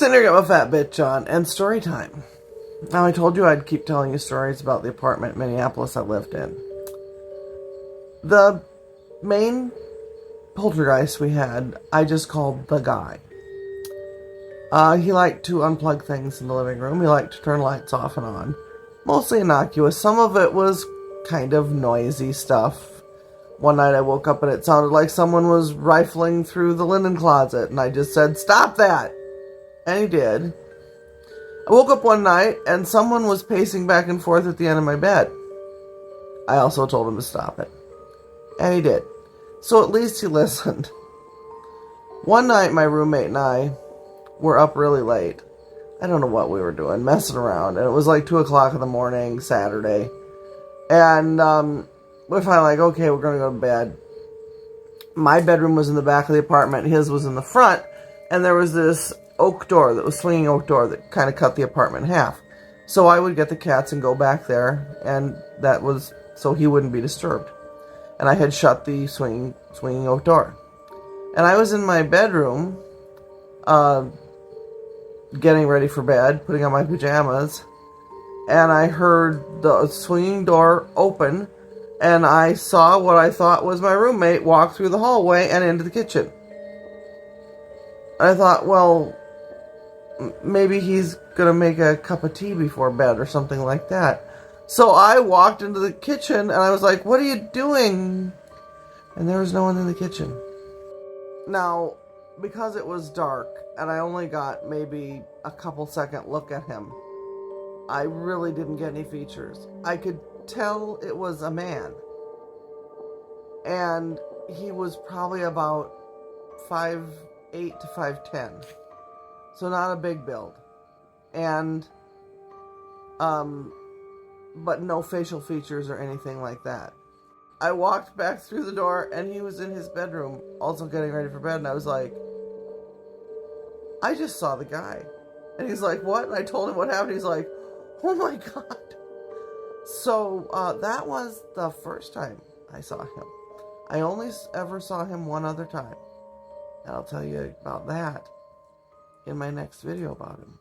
Sitting here, got my fat bitch on, and story time. Now, I told you I'd keep telling you stories about the apartment in Minneapolis I lived in. The main poltergeist we had, I just called the guy. He liked to unplug things in the living room. He liked to turn lights off and on. Mostly innocuous. Some of it was kind of noisy stuff. One night I woke up and it sounded like someone was rifling through the linen closet, and I just said, "Stop that!" And he did. I woke up one night and someone was pacing back and forth at the end of my bed. I also told him to stop it. And he did. So at least he listened. One night my roommate and I were up really late. I don't know what we were doing, messing around. And it was like 2 o'clock in the morning, Saturday. And we're finally like, okay, we're going to go to bed. My bedroom was in the back of the apartment. His was in the front. And there was this oak door, that was swinging oak door, that kind of cut the apartment in half. So I would get the cats and go back there, and that was so he wouldn't be disturbed. And I had shut the swinging oak door. And I was in my bedroom, getting ready for bed, putting on my pajamas, and I heard the swinging door open, and I saw what I thought was my roommate walk through the hallway and into the kitchen. I thought, well, maybe he's going to make a cup of tea before bed or something like that. So I walked into the kitchen and I was like, "What are you doing?" And there was no one in the kitchen. Now, because it was dark and I only got maybe a couple second look at him, I really didn't get any features. I could tell it was a man. And he was probably about 5'8" to 5'10". So not a big build. And, but no facial features or anything like that. I walked back through the door and he was in his bedroom, also getting ready for bed, and I was like, "I just saw the guy." And he's like, "What?" And I told him what happened. He's like, "Oh my God." So, that was the first time I saw him. I only ever saw him one other time. And I'll tell you about that in my next video about him.